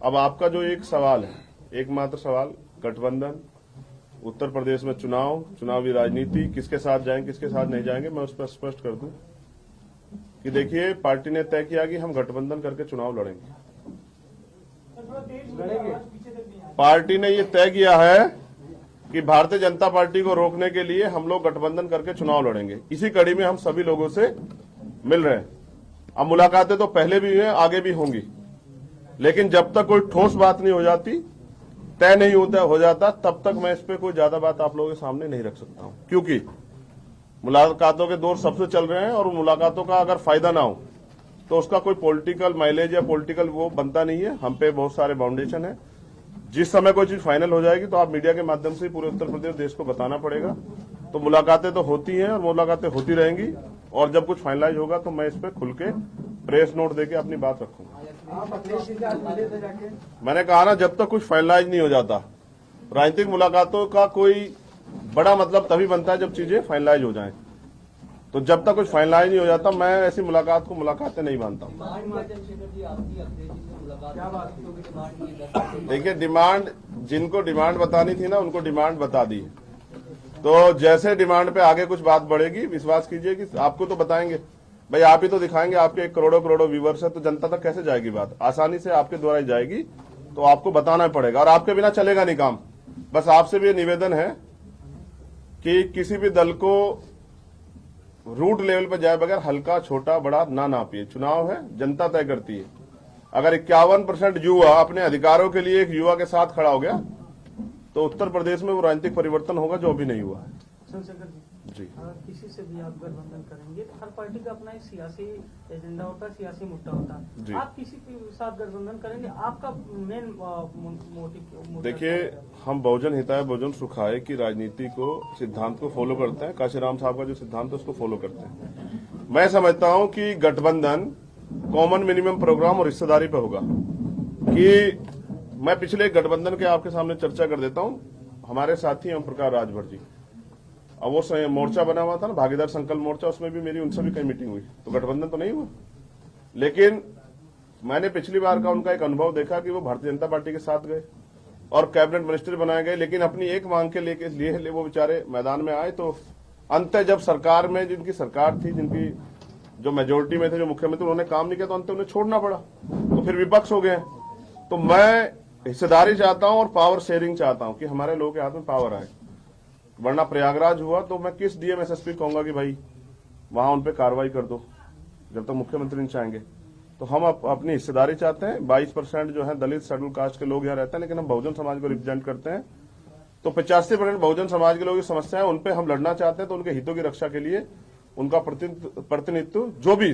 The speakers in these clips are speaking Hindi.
अब आपका जो एक सवाल है, एकमात्र सवाल, गठबंधन, उत्तर प्रदेश में चुनावी राजनीति, किसके साथ जाएंगे किसके साथ नहीं जाएंगे, मैं उस पर स्पष्ट कर दूं कि देखिए, पार्टी ने तय किया कि हम गठबंधन करके चुनाव लड़ेंगे। पार्टी ने ये तय किया है कि भारतीय जनता पार्टी को रोकने के लिए हम लोग गठबंधन करके चुनाव लड़ेंगे। इसी कड़ी में हम सभी लोगों से मिल रहे हैं। अब मुलाकातें तो पहले भी हुई हैं, आगे भी होंगी, लेकिन जब तक कोई ठोस बात नहीं हो जाती, तय नहीं हो जाता, तब तक मैं इस पे कोई ज्यादा बात आप लोगों के सामने नहीं रख सकता हूं। क्योंकि मुलाकातों के दौर सबसे चल रहे हैं और मुलाकातों का अगर फायदा ना हो तो उसका कोई पॉलिटिकल माइलेज या पॉलिटिकल वो बनता नहीं है। हम पे बहुत सारे बाउंडेशन है। जिस समय कोई चीज फाइनल हो जाएगी तो आप मीडिया के माध्यम से पूरे उत्तर प्रदेश देश को बताना पड़ेगा। तो मुलाकातें तो होती हैं और मुलाकातें होती रहेंगी, और जब कुछ फाइनलाइज होगा तो मैं इस पे खुल के प्रेस नोट देके अपनी बात रखूंगा। मैंने कहा ना, जब तक कुछ फाइनलाइज नहीं हो जाता, राजनीतिक मुलाकातों का कोई बड़ा मतलब तभी बनता है जब चीजें फाइनलाइज हो जाएं। तो जब तक कुछ फाइनलाइज नहीं हो जाता, मैं ऐसी मुलाकात को मुलाकातें नहीं मानता हूं। देखिए, डिमांड, जिनको डिमांड बतानी थी ना, उनको डिमांड बता दी। तो जैसे डिमांड पे आगे कुछ बात बढ़ेगी, विश्वास कीजिए कि आपको तो बताएंगे। भाई, आप ही तो दिखाएंगे, आपके करोड़ों व्यूवर्स है, तो जनता तक कैसे जाएगी बात? आसानी से आपके द्वारा ही जाएगी, तो आपको बताना पड़ेगा, और आपके बिना चलेगा नहीं काम। बस आपसे भी निवेदन है कि किसी भी दल को रूट लेवल पर जाए बगैर हल्का छोटा बड़ा ना नापिए। चुनाव है, जनता तय करती है। अगर 51% युवा अपने अधिकारों के लिए एक युवा के साथ खड़ा हो गया तो उत्तर प्रदेश में वो राजनीतिक परिवर्तन होगा जो अभी नहीं हुआ है। जी, किसी से भी आप गठबंधन करेंगे तो हर पार्टी का अपना एक सियासी एजेंडा होता है, सियासी मुद्दा होता है। आप किसी के साथ गठबंधन करेंगे, आपका मेन मोटिव? देखिए, हम बहुजन हिताय बहुजन सुखाय की राजनीति को, सिद्धांत को फॉलो करते हैं। काशीराम साहब का जो सिद्धांत है उसको फॉलो करते हैं। मैं समझता हूं कि गठबंधन कॉमन मिनिमम प्रोग्राम और हिस्सेदारी पे होगा। कि मैं पिछले गठबंधन के आपके सामने चर्चा कर देता हूं। हमारे साथी ओम प्रकाश राजभर जी, अब वो मोर्चा बना हुआ था ना, भागीदार संकल्प मोर्चा, उसमें भी मेरी उनसे भी कई मीटिंग हुई। तो गठबंधन तो नहीं हुआ, लेकिन मैंने पिछली बार का उनका एक अनुभव देखा कि वो भारतीय जनता पार्टी के साथ गए और कैबिनेट मिनिस्टर बनाए गए, लेकिन अपनी एक मांग के लिए वो बेचारे मैदान में आए। तो अंत जब सरकार में, जिनकी सरकार थी, जिनकी जो मेजोरिटी में थे, जो मुख्यमंत्री, उन्होंने काम नहीं किया, तो अंत उन्हें छोड़ना पड़ा। तो फिर विपक्ष हो गए। तो मैं हिस्सेदारी चाहता हूं और पावर शेयरिंग चाहता हूं कि हमारे लोगों के हाथ में पावर आए। वरना प्रयागराज हुआ तो मैं किस डीएम एसएसपी कहूंगा कि भाई वहां उन पे कार्रवाई कर दो, जब तक मुख्यमंत्री नहीं चाहेंगे। तो हम अपनी हिस्सेदारी चाहते हैं। 22% जो है दलित शेड्यूल कास्ट के लोग यहाँ रहते हैं, लेकिन हम बहुजन समाज को रिप्रेजेंट करते हैं। तो 85% बहुजन समाज के लोगों की समस्याएं, उन पे हम लड़ना चाहते हैं। तो उनके हितों की रक्षा के लिए उनका प्रतिनिधित्व, जो भी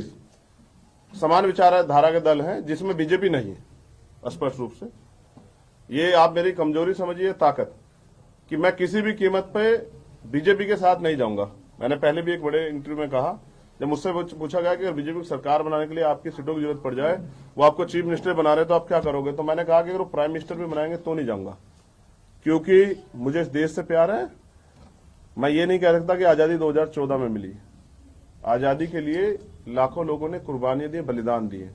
समान विचारधारा के दल हैं, जिसमें बीजेपी नहीं है स्पष्ट रूप से, ये आप मेरी कमजोरी समझिए, ताकत, कि मैं किसी भी कीमत पे बीजेपी के साथ नहीं जाऊंगा। मैंने पहले भी एक बड़े इंटरव्यू में कहा, जब मुझसे पूछा गया कि अगर बीजेपी को सरकार बनाने के लिए आपकी सीटों की जरूरत पड़ जाए, वो आपको चीफ मिनिस्टर बना रहे, तो आप क्या करोगे? तो मैंने कहा कि अगर वो प्राइम मिनिस्टर भी बनाएंगे तो नहीं जाऊंगा, क्योंकि मुझे इस देश से प्यार है। मैं ये नहीं कह सकता कि आजादी 2014 में मिली। आजादी के लिए लाखों लोगों ने कुर्बानियां दी, बलिदान दिए,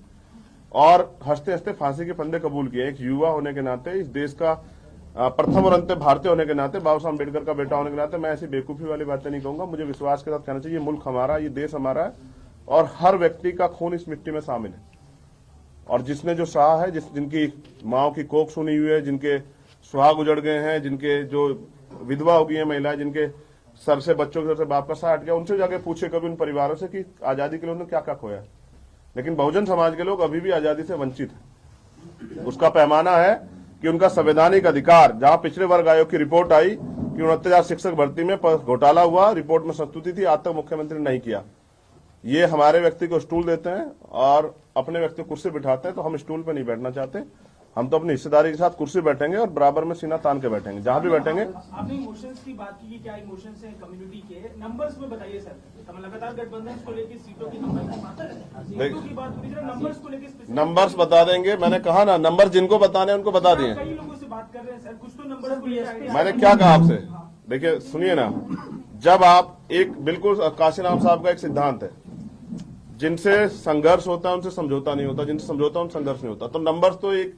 और हंसते हंसते फांसी के फंदे कबूल किए। एक युवा होने के नाते, इस देश का प्रथम और अंतिम भारतीय होने के नाते, बाबा साहब अम्बेडकर का बेटा होने के नाते, मैं ऐसी बेवकूफी वाली बातें नहीं कहूंगा। मुझे विश्वास के साथ कहना चाहिए, ये मुल्क हमारा, ये देश हमारा है, और हर व्यक्ति का खून इस मिट्टी में शामिल है। और जिसने जो सहा है, जिनकी माओ की कोख सुनी हुई है, जिनके सुहाग उजड़ गए हैं, जिनके जो विधवा हो गई है महिलाएं, जिनके सर से, बच्चों के सर से बाप का सहा हट गया, उनसे जाके पूछे कभी उन परिवारों से कि आजादी के लिए उन्होंने क्या क्या खोया। लेकिन बहुजन समाज के लोग अभी भी आजादी से वंचित है। उसका पैमाना है कि उनका संवैधानिक अधिकार, जहां पिछड़े वर्ग आयोग की रिपोर्ट आई कि 69,000 शिक्षक भर्ती में घोटाला हुआ, रिपोर्ट में संस्तुति थी, आज तक मुख्यमंत्री ने नहीं किया। ये हमारे व्यक्ति को स्टूल देते हैं और अपने व्यक्ति को कुर्सी बिठाते हैं। तो हम स्टूल पे नहीं बैठना चाहते, हम तो अपनी हिस्सेदारी के साथ कुर्सी बैठेंगे और बराबर में सीना तान के बैठेंगे, जहां भी बैठेंगे। आपने इमोशंस की बात की, क्या इमोशंस है कम्युनिटी के, नंबर्स में बताइए सर। लगातार गठबंधन को लेकर सीटों की नंबर की बात है, नंबर्स को लेकर नंबर्स बता देंगे। मैंने कहा ना, नंबर जिनको बताने हैं उनको बता दिए। कई लोगों से बात कर रहे हैं सर, कुछ तो नंबर को लेकर। मैंने क्या कहा आपसे, देखिए सुनिए ना, जब आप एक, बिल्कुल काशीराम साहब का एक सिद्धांत है, जिनसे संघर्ष होता है उनसे समझौता नहीं होता, जिनसे समझौता उनसे संघर्ष नहीं होता। तो नंबर्स तो एक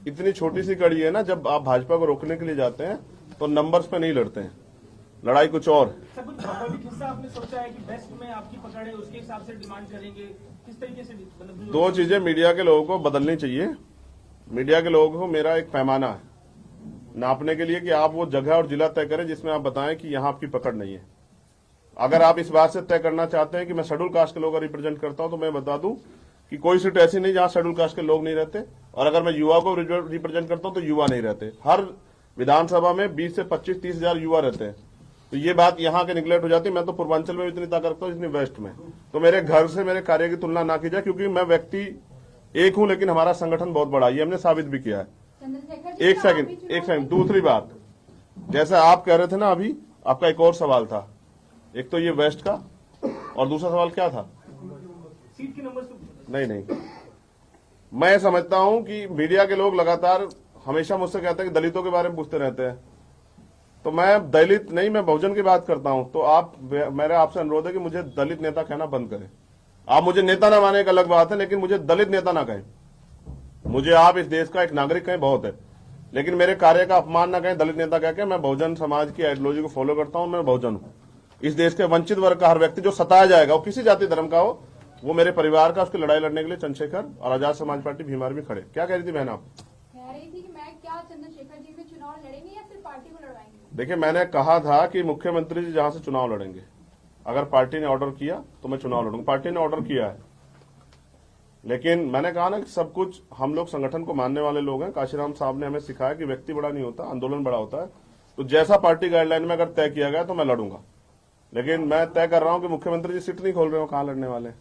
इतनी छोटी सी कड़ी है ना, जब आप भाजपा को रोकने के लिए जाते हैं तो नंबर्स पे नहीं लड़ते हैं, लड़ाई कुछ और है। सर, कुछ भौगोलिक हिस्सा आपने सोचा है कि वेस्ट में आपकी पकड़ है, उसके हिसाब से डिमांड करेंगे, किस तरीके से मतलब दो चीजें मीडिया के लोगों को बदलनी चाहिए। मीडिया के लोगों को मेरा एक पैमाना है नापने के लिए कि आप वो जगह और जिला तय करें जिसमें आप बताएं कि यहां आपकी पकड़ नहीं है। अगर आप इस बात से तय करना चाहते हैं कि मैं शेड्यूल कास्ट के लोगों को रिप्रेजेंट करता हूं, तो मैं बता दूं कि कोई सीट ऐसी नहीं जहां शेड्यूल कास्ट के लोग नहीं रहते, और अगर मैं युवा को रिप्रेजेंट करता हूं तो युवा नहीं रहते। हर विधानसभा में 20 से 25-30 हजार युवा रहते हैं। तो ये बात यहाँ के निगलेक्ट हो जाती है। मैं तो पूर्वांचल में इतनी ताकत रखता हूँ जितनी वेस्ट में। तो मेरे घर से मेरे कार्य की तुलना ना की जाए, क्योंकि मैं व्यक्ति एक हूं लेकिन हमारा संगठन बहुत बड़ा, ये हमने साबित भी किया है। एक सेकंड, दूसरी बात, जैसा आप कह रहे थे ना अभी, आपका एक और सवाल था, एक तो ये वेस्ट का, और दूसरा सवाल क्या था? सीट के नंबर नहीं, मैं समझता हूं कि मीडिया के लोग लगातार हमेशा मुझसे कहते हैं कि दलितों के बारे में पूछते रहते हैं, तो मैं दलित नहीं, मैं बहुजन की बात करता हूं। तो मेरा आपसे अनुरोध है कि मुझे दलित नेता कहना बंद करें। आप मुझे नेता ना माने एक अलग बात है, लेकिन मुझे दलित नेता ना कहें। मुझे आप इस देश का एक नागरिक कहें बहुत है, लेकिन मेरे कार्य का अपमान ना कहें दलित नेता कह के। मैं बहुजन समाज की आइडियोलॉजी को फॉलो करता हूं, मैं बहुजन हूं। इस देश के वंचित वर्ग का हर व्यक्ति जो सताया जाएगा, वो किसी जाति धर्म का हो, वो मेरे परिवार का, उसकी लड़ाई लड़ने के लिए चंद्रशेखर और आजाद समाज पार्टी भीम आर्मी खड़े। क्या कह रही थी बहन आप? कह रही थी कि मैं क्या चंद्रशेखर जी में चुनाव लड़ेंगे या सिर्फ पार्टी को लड़वाएंगे? देखिए, मैंने कहा था कि मुख्यमंत्री जी जहां से चुनाव लड़ेंगे, अगर पार्टी ने ऑर्डर किया तो मैं चुनाव लड़ूंगा। पार्टी ने ऑर्डर किया है, लेकिन मैंने कहा ना कि सब कुछ हम लोग संगठन को मानने वाले लोग हैं। काशीराम साहब ने हमें सिखाया कि व्यक्ति बड़ा नहीं होता, आंदोलन बड़ा होता है। तो जैसा पार्टी गाइडलाइन में अगर तय किया गया तो मैं लड़ूंगा, लेकिन मैं तय कर रहा हूं कि मुख्यमंत्री जी सीट नहीं खोल रहे हो, कहां लड़ने वाले हैं।